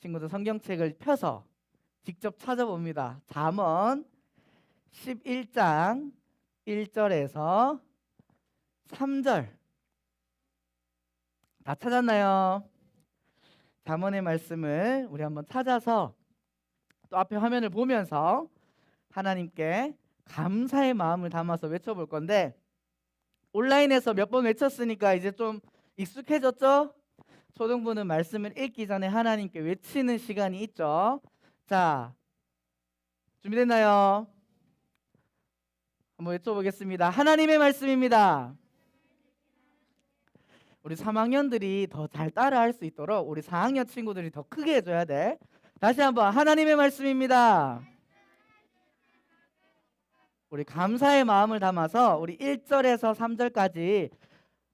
친구들 성경책을 펴서 직접 찾아봅니다. 잠언 11장 1절에서 3절 다 찾았나요? 잠언의 말씀을 우리 한번 찾아서 또 앞에 화면을 보면서 하나님께 감사의 마음을 담아서 외쳐볼 건데, 온라인에서 몇 번 외쳤으니까 이제 좀 익숙해졌죠? 초등부는 말씀을 읽기 전에 하나님께 외치는 시간이 있죠. 자, 준비됐나요? 한번 외쳐보겠습니다. 하나님의 말씀입니다. 우리 3학년들이 더 잘 따라할 수 있도록 우리 4학년 친구들이 더 크게 해줘야 돼. 다시 한번 하나님의 말씀입니다. 우리 감사의 마음을 담아서 우리 1절에서 3절까지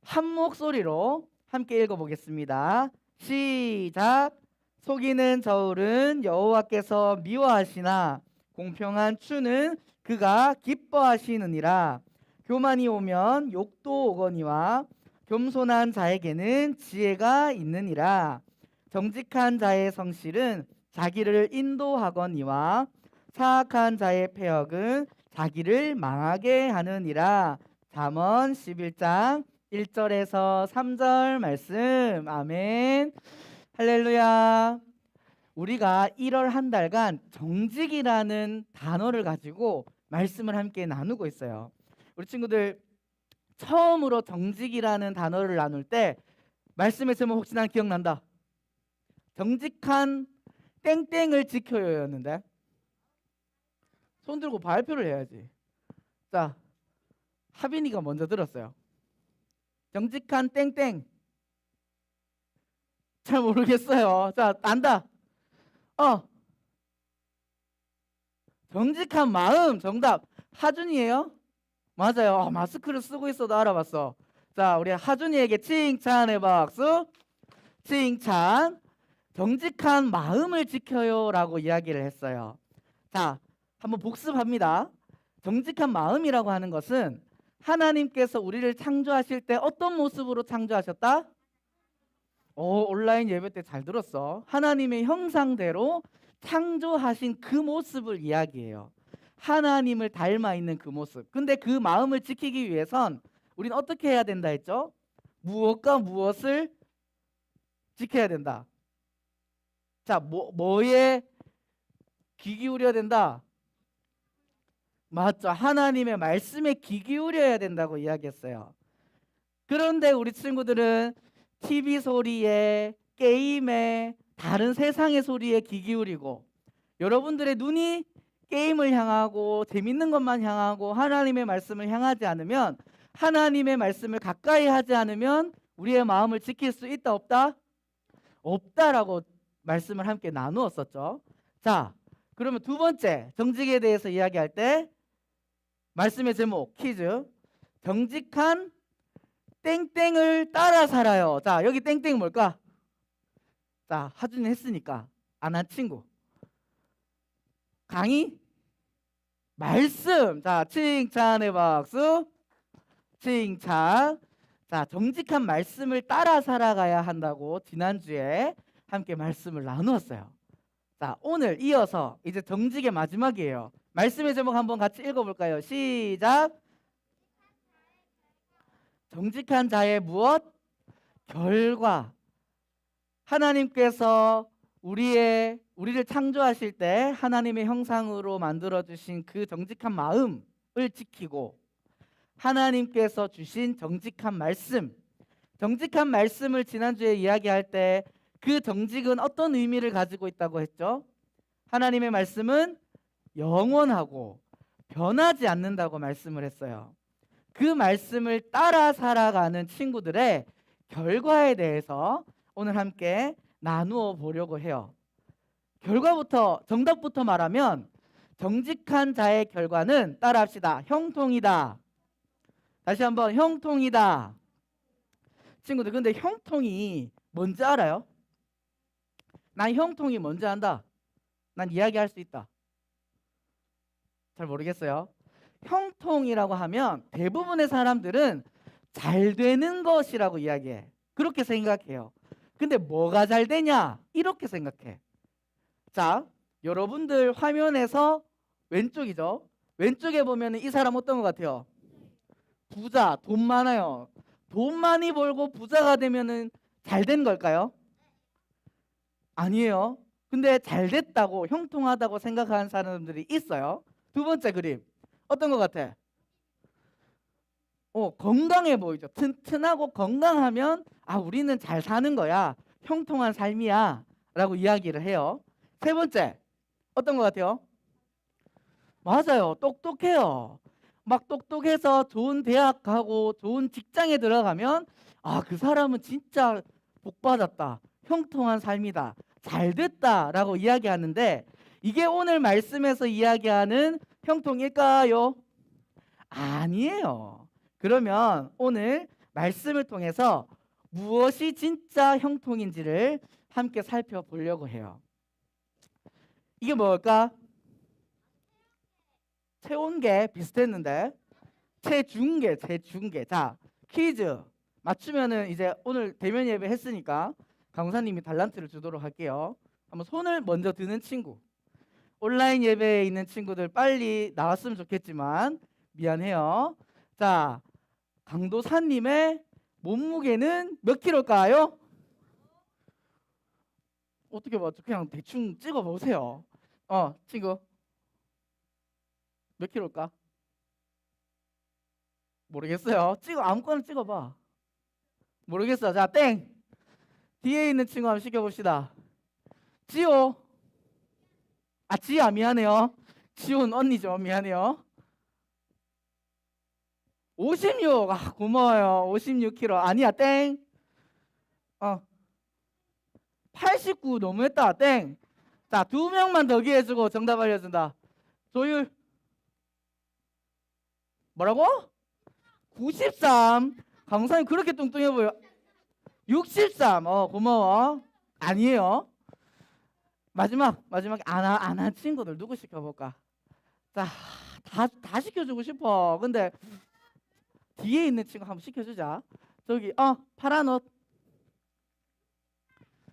한 목소리로 함께 읽어보겠습니다. 시작. 속이는 저울은 여호와께서 미워하시나 공평한 추는 그가 기뻐하시느니라. 교만이 오면 욕도 오거니와 겸손한 자에게는 지혜가 있느니라. 정직한 자의 성실은 자기를 인도하거니와 사악한 자의 패역은 자기를 망하게 하느니라. 잠언 11장 1절에서 3절 말씀. 아멘. 할렐루야. 우리가 1월 한 달간 정직이라는 단어를 가지고 말씀을 함께 나누고 있어요. 우리 친구들 처음으로 정직이라는 단어를 나눌 때 말씀의 제목 혹시 난 기억난다. 정직한 땡땡을 지켜요였는데 손 들고 발표를 해야지. 자, 하빈이가 먼저 들었어요. 정직한 땡땡. 잘 모르겠어요. 자, 안다. 정직한 마음. 정답. 하준이에요? 맞아요. 마스크를 쓰고 있어도 알아봤어. 자, 우리 하준이에게 칭찬의 박수. 칭찬. 정직한 마음을 지켜요 라고 이야기를 했어요. 자, 한번 복습합니다. 정직한 마음이라고 하는 것은 하나님께서 우리를 창조하실 때 어떤 모습으로 창조하셨다? 온라인 예배 때 잘 들었어. 하나님의 형상대로 창조하신 그 모습을 이야기해요. 하나님을 닮아 있는 그 모습. 근데 그 마음을 지키기 위해선 우리는 어떻게 해야 된다 했죠? 무엇과 무엇을 지켜야 된다. 자, 뭐에 귀 기울여야 된다? 맞죠. 하나님의 말씀에 귀 기울여야 된다고 이야기했어요. 그런데 우리 친구들은 TV 소리에, 게임에, 다른 세상의 소리에 귀 기울이고, 여러분들의 눈이 게임을 향하고 재밌는 것만 향하고 하나님의 말씀을 향하지 않으면, 하나님의 말씀을 가까이 하지 않으면 우리의 마음을 지킬 수 있다 없다? 없다라고 말씀을 함께 나누었었죠. 자, 그러면 두 번째 정직에 대해서 이야기할 때 말씀의 제목 퀴즈. 정직한 땡땡을 따라 살아요. 자, 여기 땡땡 뭘까? 자, 하준이 했으니까 안 한 친구. 강의? 말씀. 자, 칭찬의 박수. 칭찬. 자, 정직한 말씀을 따라 살아가야 한다고 지난주에 함께 말씀을 나누었어요. 자, 오늘 이어서 이제 정직의 마지막이에요. 말씀의 제목 한번 같이 읽어볼까요? 시작. 정직한 자의 무엇? 결과. 하나님께서 우리를 창조하실 때 하나님의 형상으로 만들어주신 그 정직한 마음을 지키고, 하나님께서 주신 정직한 말씀, 정직한 말씀을 지난주에 이야기할 때 그 정직은 어떤 의미를 가지고 있다고 했죠? 하나님의 말씀은 영원하고 변하지 않는다고 말씀을 했어요. 그 말씀을 따라 살아가는 친구들의 결과에 대해서 오늘 함께 나누어 보려고 해요. 결과부터, 정답부터 말하면 정직한 자의 결과는 따라합시다. 형통이다. 다시 한번 형통이다. 친구들, 근데 형통이 뭔지 알아요? 난 형통이 뭔지 안다. 난 이야기할 수 있다. 잘 모르겠어요. 형통이라고 하면 대부분의 사람들은 잘 되는 것이라고 이야기해. 그렇게 생각해요. 근데 뭐가 잘 되냐? 이렇게 생각해. 자, 여러분들 화면에서 왼쪽이죠. 왼쪽에 보면 이 사람 어떤 것 같아요? 부자, 돈 많아요. 돈 많이 벌고 부자가 되면은 잘 된 걸까요? 아니에요. 근데 잘 됐다고 형통하다고 생각하는 사람들이 있어요. 두 번째 그림 어떤 것 같아? 건강해 보이죠. 튼튼하고 건강하면 우리는 잘 사는 거야. 형통한 삶이야. 라고 이야기를 해요. 세 번째 어떤 것 같아요? 맞아요. 똑똑해요. 막 똑똑해서 좋은 대학 가고 좋은 직장에 들어가면 그 사람은 진짜 복 받았다. 형통한 삶이다. 잘 됐다라고 이야기하는데 이게 오늘 말씀에서 이야기하는 형통일까요? 아니에요. 그러면 오늘 말씀을 통해서 무엇이 진짜 형통인지를 함께 살펴보려고 해요. 이게 뭘까? 체온계 비슷했는데 체중계. 자, 퀴즈 맞추면은 이제 오늘 대면 예배 했으니까 강사님이 달란트를 주도록 할게요. 한번 손을 먼저 드는 친구. 온라인 예배에 있는 친구들 빨리 나왔으면 좋겠지만 미안해요. 자, 강도사님의 몸무게는 몇 킬로일까요? 어떻게 맞죠? 그냥 대충 찍어 보세요. 친구 몇 킬로일까? 모르겠어요. 아무거나 찍어봐. 모르겠어. 자, 땡. 뒤에 있는 친구 한번 시켜봅시다. 지호. 지아 미안해요. 지호는 언니죠. 미안해요. 56. 고마워요. 56kg. 아니야. 땡. 89 너무했다. 땡. 자, 2명만 더 기회주고 정답 알려준다. 조율. 뭐라고? 93. 강사님 그렇게 뚱뚱해 보여. 63. 고마워. 아니에요. 마지막에 안 한 친구들 누구 시켜볼까? 자, 다 시켜주고 싶어. 근데 뒤에 있는 친구 한번 시켜주자. 저기 파란 옷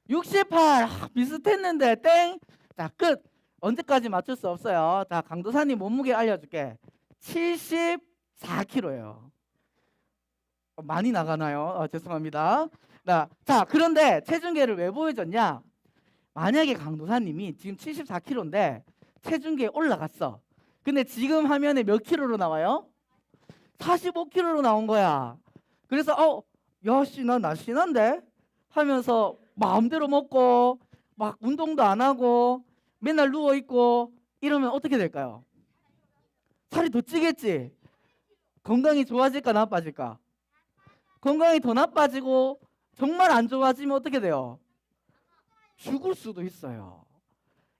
68. 비슷했는데 땡. 자, 끝. 언제까지 맞출 수 없어요. 자, 강도사님 몸무게 알려줄게. 74kg예요. 많이 나가나요? 죄송합니다. 자, 그런데 체중계를 왜 보여줬냐? 만약에 강도사님이 지금 74kg인데 체중계에 올라갔어. 근데 지금 화면에 몇 킬로로 나와요? 45kg로 나온 거야. 그래서 야씨 나 날씬한데? 하면서 마음대로 먹고 막 운동도 안 하고 맨날 누워있고 이러면 어떻게 될까요? 살이 더 찌겠지? 건강이 좋아질까 나빠질까? 건강이 더 나빠지고 정말 안 좋아지면 어떻게 돼요? 죽을 수도 있어요.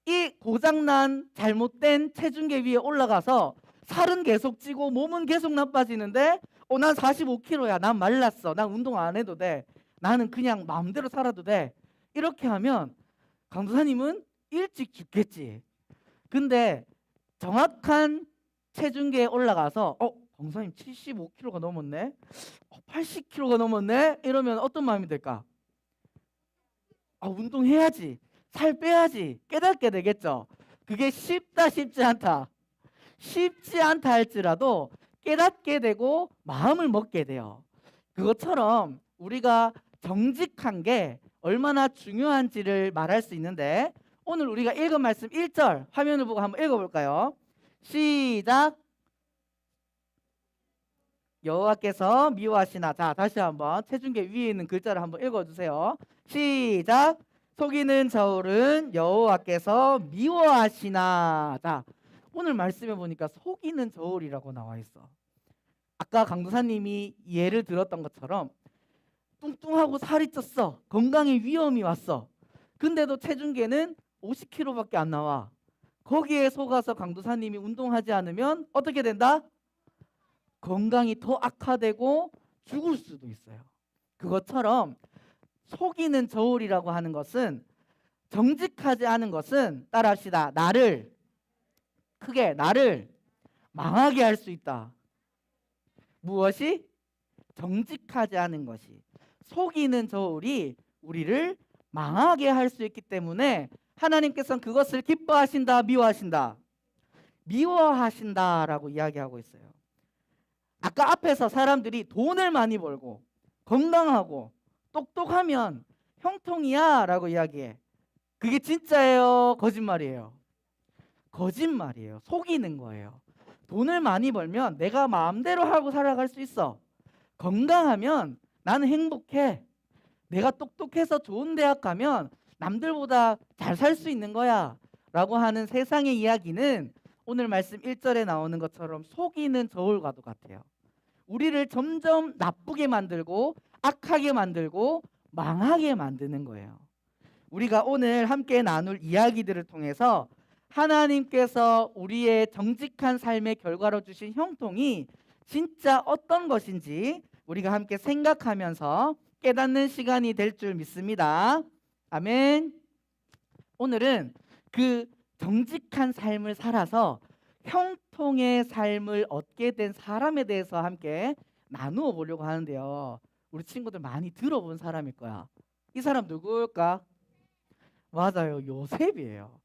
이 고장난 잘못된 체중계 위에 올라가서 살은 계속 찌고 몸은 계속 나빠지는데 난 45kg야. 난 말랐어. 난 운동 안 해도 돼. 나는 그냥 마음대로 살아도 돼. 이렇게 하면 강도사님은 일찍 죽겠지. 근데 정확한 체중계에 올라가서 강사님 75kg가 넘었네. 80kg가 넘었네. 이러면 어떤 마음이 들까? 운동해야지. 살 빼야지. 깨닫게 되겠죠. 그게 쉽지 않다. 쉽지 않다 할지라도 깨닫게 되고 마음을 먹게 돼요. 그것처럼 우리가 정직한 게 얼마나 중요한지를 말할 수 있는데 오늘 우리가 읽은 말씀 1절 화면을 보고 한번 읽어볼까요? 시작. 여호와께서 미워하시나. 자, 다시 한번 체중계 위에 있는 글자를 한번 읽어주세요. 시작. 속이는 저울은 여호와께서 미워하시나. 자, 오늘 말씀해 보니까 속이는 저울이라고 나와 있어. 아까 강도사님이 예를 들었던 것처럼 뚱뚱하고 살이 쪘어. 건강에 위험이 왔어. 근데도 체중계는 50kg밖에 안 나와. 거기에 속아서 강도사님이 운동하지 않으면 어떻게 된다? 건강이 더 악화되고 죽을 수도 있어요. 그것처럼 속이는 저울이라고 하는 것은 정직하지 않은 것은 따라합시다. 나를 망하게 할 수 있다. 무엇이? 정직하지 않은 것이. 속이는 저울이 우리를 망하게 할 수 있기 때문에 하나님께서는 그것을 기뻐하신다, 미워하신다? 미워하신다라고 이야기하고 있어요. 아까 앞에서 사람들이 돈을 많이 벌고 건강하고 똑똑하면 형통이야 라고 이야기해. 그게 진짜예요? 거짓말이에요? 거짓말이에요. 속이는 거예요. 돈을 많이 벌면 내가 마음대로 하고 살아갈 수 있어. 건강하면 나는 행복해. 내가 똑똑해서 좋은 대학 가면 남들보다 잘 살 수 있는 거야 라고 하는 세상의 이야기는 오늘 말씀 1절에 나오는 것처럼 속이는 저울과도 같아요. 우리를 점점 나쁘게 만들고 악하게 만들고 망하게 만드는 거예요. 우리가 오늘 함께 나눌 이야기들을 통해서 하나님께서 우리의 정직한 삶의 결과로 주신 형통이 진짜 어떤 것인지 우리가 함께 생각하면서 깨닫는 시간이 될 줄 믿습니다. 아멘. 오늘은 그 정직한 삶을 살아서 형통의 삶을 얻게 된 사람에 대해서 함께 나누어 보려고 하는데요. 우리 친구들 많이 들어본 사람일 거야. 이 사람 누구일까? 맞아요. 요셉이에요.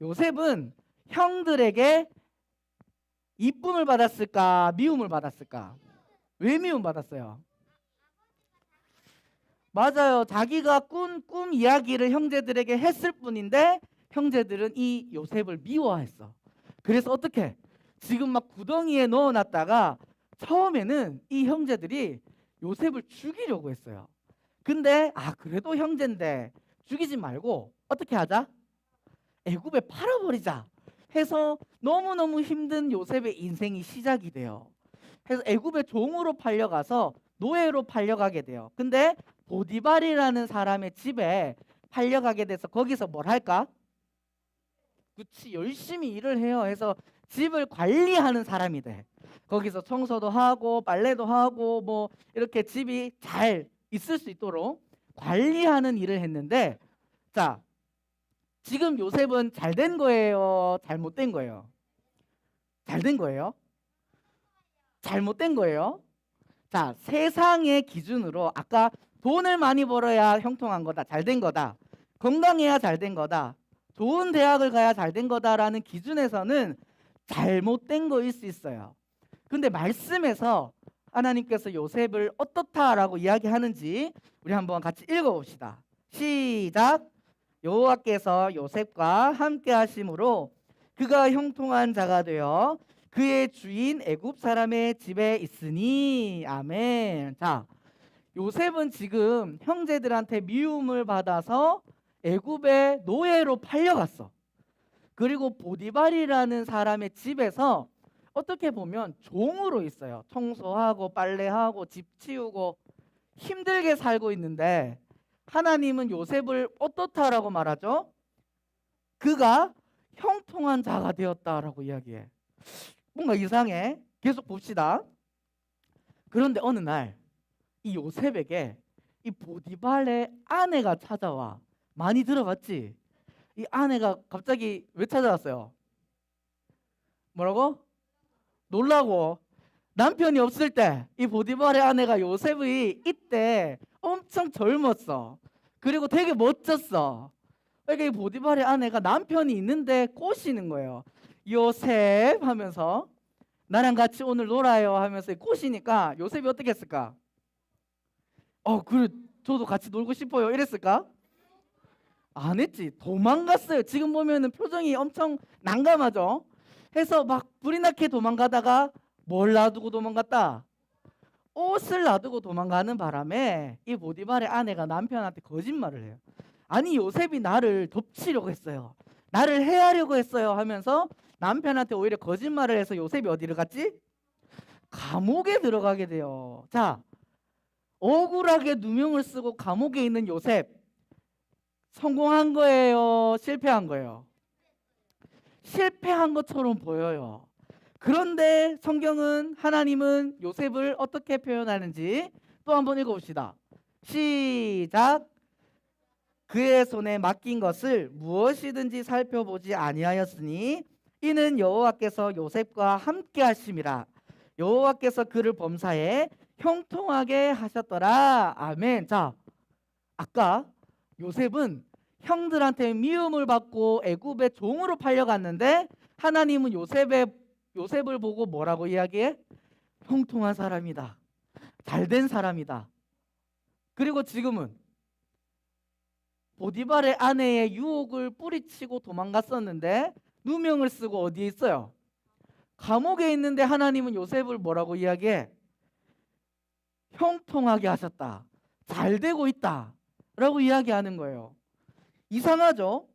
요셉은 형들에게 이쁨을 받았을까? 미움을 받았을까? 왜 미움 받았어요? 맞아요. 자기가 꾼 꿈 이야기를 형제들에게 했을 뿐인데 형제들은 이 요셉을 미워했어. 그래서 어떻게? 지금 막 구덩이에 넣어놨다가 처음에는 이 형제들이 요셉을 죽이려고 했어요. 근데 그래도 형제인데 죽이지 말고 어떻게 하자? 애굽에 팔아버리자 해서 너무너무 힘든 요셉의 인생이 시작이 돼요. 그래서 애굽의 종으로 팔려가서 노예로 팔려가게 돼요. 근데 보디발이라는 사람의 집에 팔려가게 돼서 거기서 뭘 할까? 그치, 열심히 일을 해요. 해서 집을 관리하는 사람이 돼. 거기서 청소도 하고 빨래도 하고 뭐 이렇게 집이 잘 있을 수 있도록 관리하는 일을 했는데, 자, 지금 요셉은 잘 된 거예요? 잘못된 거예요? 잘 된 거예요? 잘못된 거예요? 자, 세상의 기준으로 아까 돈을 많이 벌어야 형통한 거다, 잘 된 거다, 건강해야 잘 된 거다, 좋은 대학을 가야 잘 된 거다라는 기준에서는 잘못된 거일 수 있어요. 근데 말씀에서 하나님께서 요셉을 어떻다라고 이야기하는지 우리 한번 같이 읽어봅시다. 시작. 여호와께서 요셉과 함께 하심으로 그가 형통한 자가 되어 그의 주인 애굽 사람의 집에 있으니. 아멘. 자, 요셉은 지금 형제들한테 미움을 받아서 애굽의 노예로 팔려갔어. 그리고 보디발이라는 사람의 집에서 어떻게 보면 종으로 있어요. 청소하고 빨래하고 집 치우고 힘들게 살고 있는데 하나님은 요셉을 어떻다라고 말하죠? 그가 형통한 자가 되었다라고 이야기해. 뭔가 이상해. 계속 봅시다. 그런데 어느 날 이 요셉에게 이 보디발의 아내가 찾아와. 많이 들어봤지? 이 아내가 갑자기 왜 찾아왔어요? 뭐라고? 놀라고. 남편이 없을 때 이 보디발의 아내가 요셉이 이때 엄청 젊었어. 그리고 되게 멋졌어. 그러니까 이 보디발의 아내가 남편이 있는데 꼬시는 거예요. 요셉 하면서 나랑 같이 오늘 놀아요 하면서 꼬시니까 요셉이 어떻게 했을까? 그래, 저도 같이 놀고 싶어요 이랬을까? 안 했지. 도망갔어요. 지금 보면은 표정이 엄청 난감하죠. 해서 막 불이 나게 도망가다가 뭘 놔두고 도망갔다? 옷을 놔두고 도망가는 바람에 이 보디발의 아내가 남편한테 거짓말을 해요. 아니, 요셉이 나를 덮치려고 했어요, 나를 해하려고 했어요 하면서 남편한테 오히려 거짓말을 해서 요셉이 어디를 갔지? 감옥에 들어가게 돼요. 자, 억울하게 누명을 쓰고 감옥에 있는 요셉, 성공한 거예요? 실패한 거예요? 실패한 것처럼 보여요. 그런데 성경은, 하나님은 요셉을 어떻게 표현하는지 또 한번 읽어봅시다. 시작. 그의 손에 맡긴 것을 무엇이든지 살펴보지 아니하였으니 이는 여호와께서 요셉과 함께 하심이라. 여호와께서 그를 범사에 형통하게 하셨더라. 아멘. 자, 아까 요셉은 형들한테 미움을 받고 애굽의 종으로 팔려갔는데 하나님은 요셉을 보고 뭐라고 이야기해? 형통한 사람이다. 잘된 사람이다. 그리고 지금은 보디발의 아내의 유혹을 뿌리치고 도망갔었는데 누명을 쓰고 어디에 있어요? 감옥에 있는데 하나님은 요셉을 뭐라고 이야기해? 형통하게 하셨다. 잘 되고 있다. 라고 이야기하는 거예요. 이상하죠?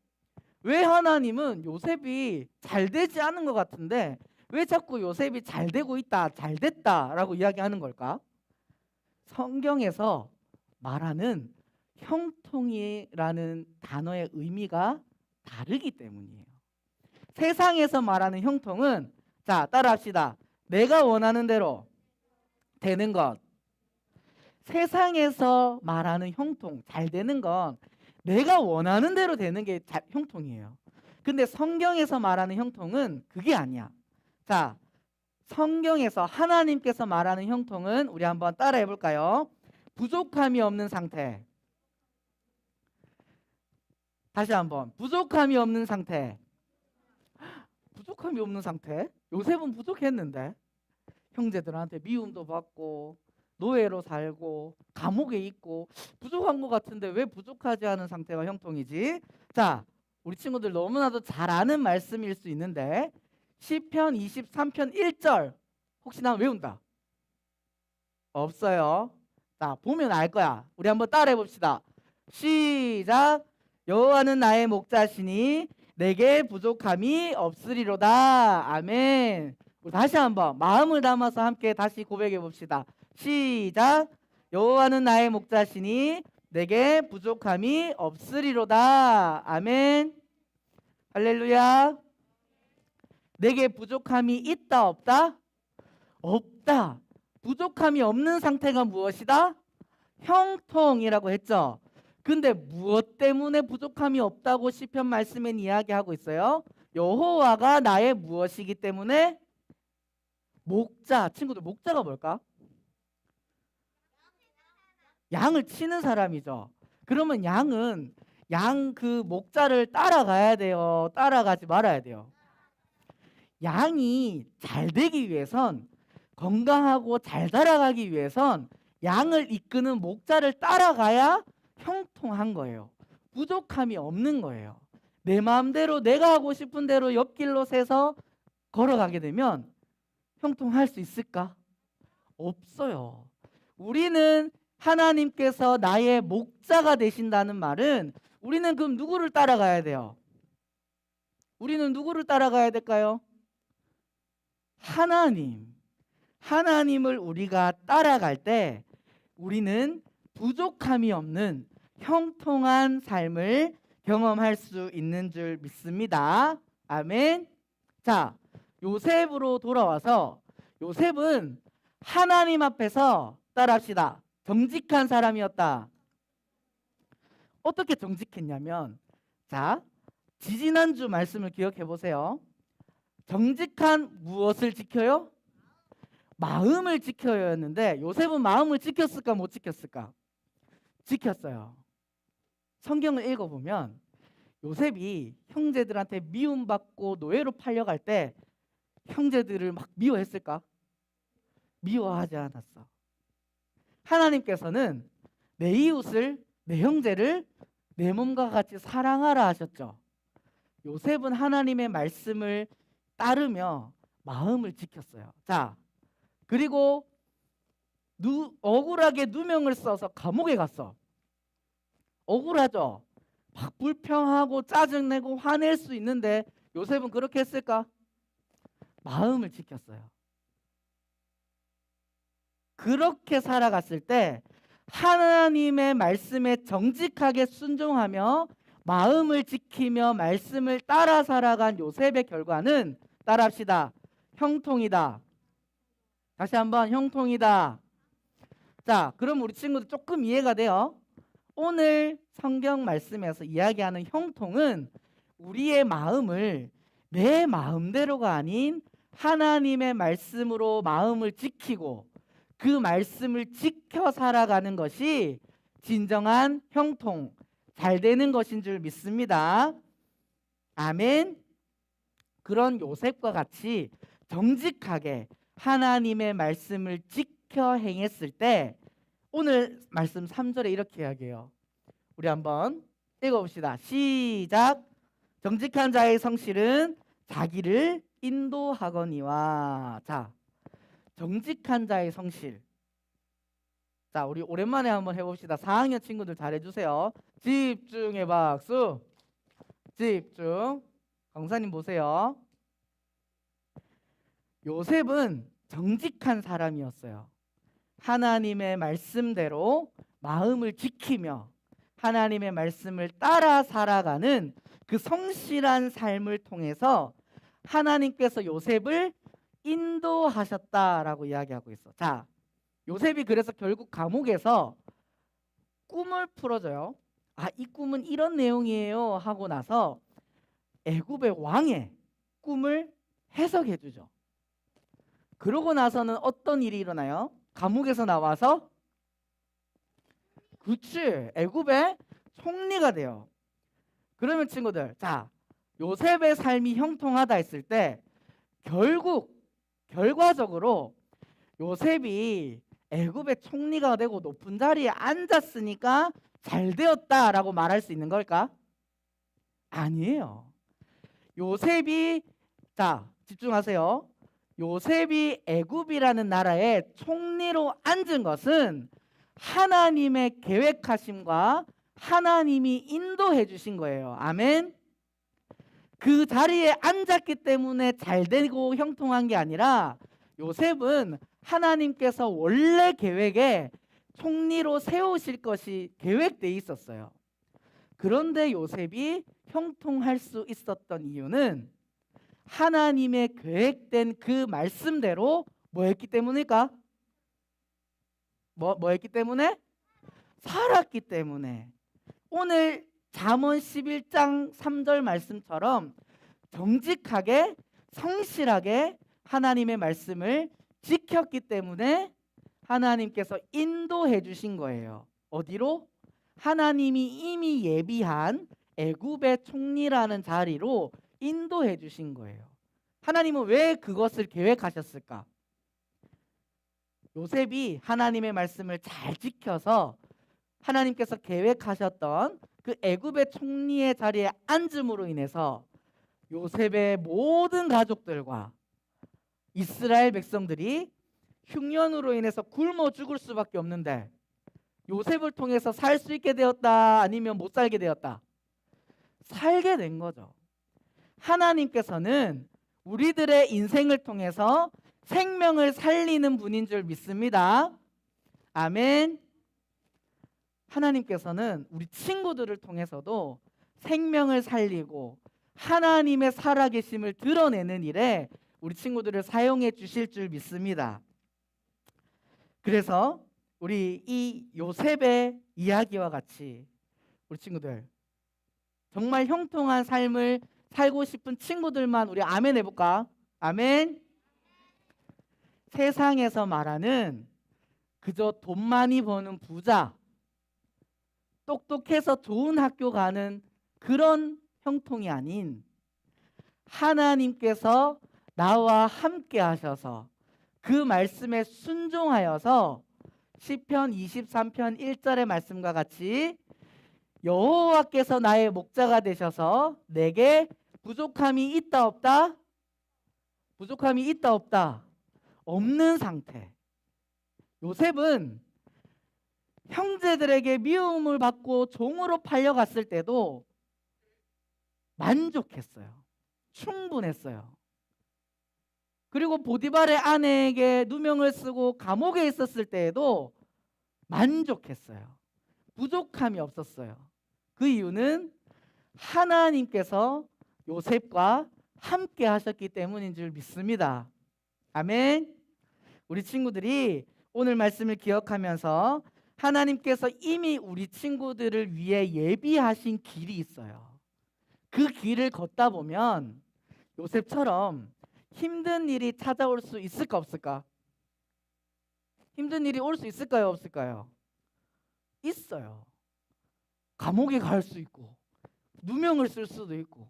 왜 하나님은 요셉이 잘 되지 않은 것 같은데 왜 자꾸 요셉이 잘 되고 있다, 잘 됐다 라고 이야기하는 걸까? 성경에서 말하는 형통이라는 단어의 의미가 다르기 때문이에요. 세상에서 말하는 형통은, 자, 따라합시다. 내가 원하는 대로 되는 것. 세상에서 말하는 형통, 잘 되는 건 내가 원하는 대로 되는 게 형통이에요. 근데 성경에서 말하는 형통은 그게 아니야. 자, 성경에서 하나님께서 말하는 형통은 우리 한번 따라해 볼까요? 부족함이 없는 상태. 다시 한번. 부족함이 없는 상태. 부족함이 없는 상태? 요셉은 부족했는데 형제들한테 미움도 받고 노예로 살고 감옥에 있고 부족한 것 같은데 왜 부족하지 않은 상태가 형통이지? 자, 우리 친구들 너무나도 잘 아는 말씀일 수 있는데 시편 23편 1절 혹시나 외운다? 없어요. 자, 보면 알 거야. 우리 한번 따라해 봅시다. 시작. 여호와는 나의 목자시니 내게 부족함이 없으리로다. 아멘. 우리 다시 한번 마음을 담아서 함께 다시 고백해 봅시다. 시작. 여호와는 나의 목자시니 내게 부족함이 없으리로다. 아멘. 할렐루야. 내게 부족함이 있다 없다? 없다. 부족함이 없는 상태가 무엇이다? 형통이라고 했죠. 근데 무엇 때문에 부족함이 없다고 시편 말씀엔 이야기하고 있어요? 여호와가 나의 무엇이기 때문에? 목자. 친구들 목자가 뭘까? 양을 치는 사람이죠. 그러면 양은 양 그 목자를 따라가야 돼요? 따라가지 말아야 돼요? 양이 잘 되기 위해선 건강하고 잘 자라가기 위해선 양을 이끄는 목자를 따라가야 형통한 거예요. 부족함이 없는 거예요. 내 마음대로 내가 하고 싶은 대로 옆길로 새서 걸어가게 되면 형통할 수 있을까? 없어요. 우리는 하나님께서 나의 목자가 되신다는 말은 우리는 그럼 누구를 따라가야 돼요? 우리는 누구를 따라가야 될까요? 하나님. 하나님을 우리가 따라갈 때 우리는 부족함이 없는 형통한 삶을 경험할 수 있는 줄 믿습니다. 아멘. 자, 요셉으로 돌아와서 요셉은 하나님 앞에서 따라합시다. 정직한 사람이었다. 어떻게 정직했냐면, 자, 지지난주 말씀을 기억해 보세요. 정직한 무엇을 지켜요? 마음을 지켜야였는데 요셉은 마음을 지켰을까 못 지켰을까? 지켰어요. 성경을 읽어보면 요셉이 형제들한테 미움받고 노예로 팔려갈 때 형제들을 막 미워했을까? 미워하지 않았어. 하나님께서는 내 이웃을, 내 형제를 내 몸과 같이 사랑하라 하셨죠. 요셉은 하나님의 말씀을 따르며 마음을 지켰어요. 자, 그리고 억울하게 누명을 써서 감옥에 갔어. 억울하죠? 막 불평하고 짜증내고 화낼 수 있는데 요셉은 그렇게 했을까? 마음을 지켰어요. 그렇게 살아갔을 때 하나님의 말씀에 정직하게 순종하며 마음을 지키며 말씀을 따라 살아간 요셉의 결과는 따라합시다. 형통이다. 다시 한번 형통이다. 자, 그럼 우리 친구들 조금 이해가 돼요? 오늘 성경 말씀에서 이야기하는 형통은 우리의 마음을 내 마음대로가 아닌 하나님의 말씀으로 마음을 지키고 그 말씀을 지켜 살아가는 것이 진정한 형통, 잘 되는 것인 줄 믿습니다. 아멘. 그런 요셉과 같이 정직하게 하나님의 말씀을 지켜 행했을 때 오늘 말씀 3절에 이렇게 이야기해요. 우리 한번 읽어봅시다. 시작. 정직한 자의 성실은 자기를 인도하거니와. 자, 정직한 자의 성실. 자, 우리 오랜만에 한번 해봅시다. 4학년 친구들 잘해주세요. 집중해 박수. 집중. 강사님 보세요. 요셉은 정직한 사람이었어요. 하나님의 말씀대로 마음을 지키며 하나님의 말씀을 따라 살아가는 그 성실한 삶을 통해서 하나님께서 요셉을 인도하셨다라고 이야기하고 있어. 자, 요셉이 그래서 결국 감옥에서 꿈을 풀어줘요. 아, 이 꿈은 이런 내용이에요 하고 나서 애굽의 왕의 꿈을 해석해 주죠. 그러고 나서는 어떤 일이 일어나요? 감옥에서 나와서 그치, 애굽의 총리가 돼요. 그러면 친구들, 자, 요셉의 삶이 형통하다 했을 때 결과적으로 요셉이 애굽의 총리가 되고 높은 자리에 앉았으니까 잘 되었다라고 말할 수 있는 걸까? 아니에요. 요셉이, 자, 집중하세요. 요셉이 애굽이라는 나라의 총리로 앉은 것은 하나님의 계획하심과 하나님이 인도해 주신 거예요. 아멘. 그 자리에 앉았기 때문에 잘 되고 형통한 게 아니라 요셉은 하나님께서 원래 계획에 총리로 세우실 것이 계획되어 있었어요. 그런데 요셉이 형통할 수 있었던 이유는 하나님의 계획된 그 말씀대로 뭐 했기 때문일까? 뭐 했기 때문에? 살았기 때문에. 오늘 잠언 11장 3절 말씀처럼 정직하게 성실하게 하나님의 말씀을 지켰기 때문에 하나님께서 인도해 주신 거예요. 어디로? 하나님이 이미 예비한 애굽의 총리라는 자리로 인도해 주신 거예요. 하나님은 왜 그것을 계획하셨을까? 요셉이 하나님의 말씀을 잘 지켜서 하나님께서 계획하셨던 그 애굽의 총리의 자리에 앉음으로 인해서 요셉의 모든 가족들과 이스라엘 백성들이 흉년으로 인해서 굶어 죽을 수밖에 없는데 요셉을 통해서 살 수 있게 되었다, 아니면 못 살게 되었다? 살게 된 거죠. 하나님께서는 우리들의 인생을 통해서 생명을 살리는 분인 줄 믿습니다. 아멘. 하나님께서는 우리 친구들을 통해서도 생명을 살리고 하나님의 살아계심을 드러내는 일에 우리 친구들을 사용해 주실 줄 믿습니다. 그래서 우리 이 요셉의 이야기와 같이 우리 친구들 정말 형통한 삶을 살고 싶은 친구들만 우리 아멘 해볼까? 아멘. 세상에서 말하는 그저 돈 많이 버는 부자, 똑똑해서 좋은 학교 가는 그런 형통이 아닌 하나님께서 나와 함께 하셔서 그 말씀에 순종하여서 시편 23편 1절의 말씀과 같이 여호와께서 나의 목자가 되셔서 내게 부족함이 있다 없다? 부족함이 있다 없다? 없는 상태. 요셉은 형제들에게 미움을 받고 종으로 팔려갔을 때도 만족했어요. 충분했어요. 그리고 보디발의 아내에게 누명을 쓰고 감옥에 있었을 때에도 만족했어요. 부족함이 없었어요. 그 이유는 하나님께서 요셉과 함께 하셨기 때문인 줄 믿습니다. 아멘. 우리 친구들이 오늘 말씀을 기억하면서 하나님께서 이미 우리 친구들을 위해 예비하신 길이 있어요. 그 길을 걷다 보면 요셉처럼 힘든 일이 찾아올 수 있을까 없을까? 힘든 일이 올 수 있을까요 없을까요? 있어요. 감옥에 갈 수 있고 누명을 쓸 수도 있고,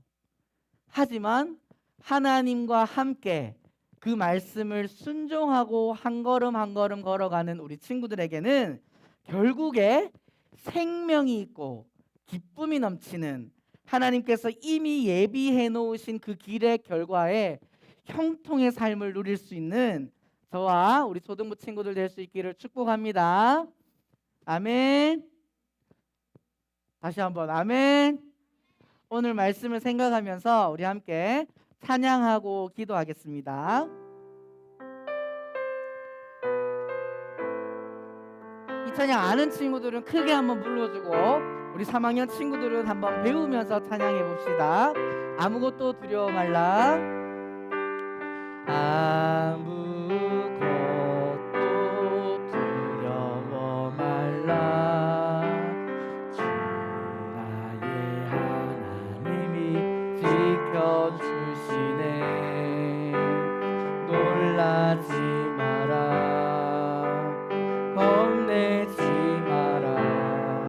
하지만 하나님과 함께 그 말씀을 순종하고 한 걸음 한 걸음 걸어가는 우리 친구들에게는 결국에 생명이 있고 기쁨이 넘치는, 하나님께서 이미 예비해 놓으신 그 길의 결과에 형통의 삶을 누릴 수 있는 저와 우리 초등부 친구들 될 수 있기를 축복합니다. 아멘. 다시 한번 아멘. 오늘 말씀을 생각하면서 우리 함께 찬양하고 기도하겠습니다. 이 찬양 아는 친구들은 크게 한번 불러주고 우리 3학년 친구들은 한번 배우면서 찬양해 봅시다. 아무것도 두려워 말라. 아무것도 두려워 말라. 주 나의 하나님이 지켜주시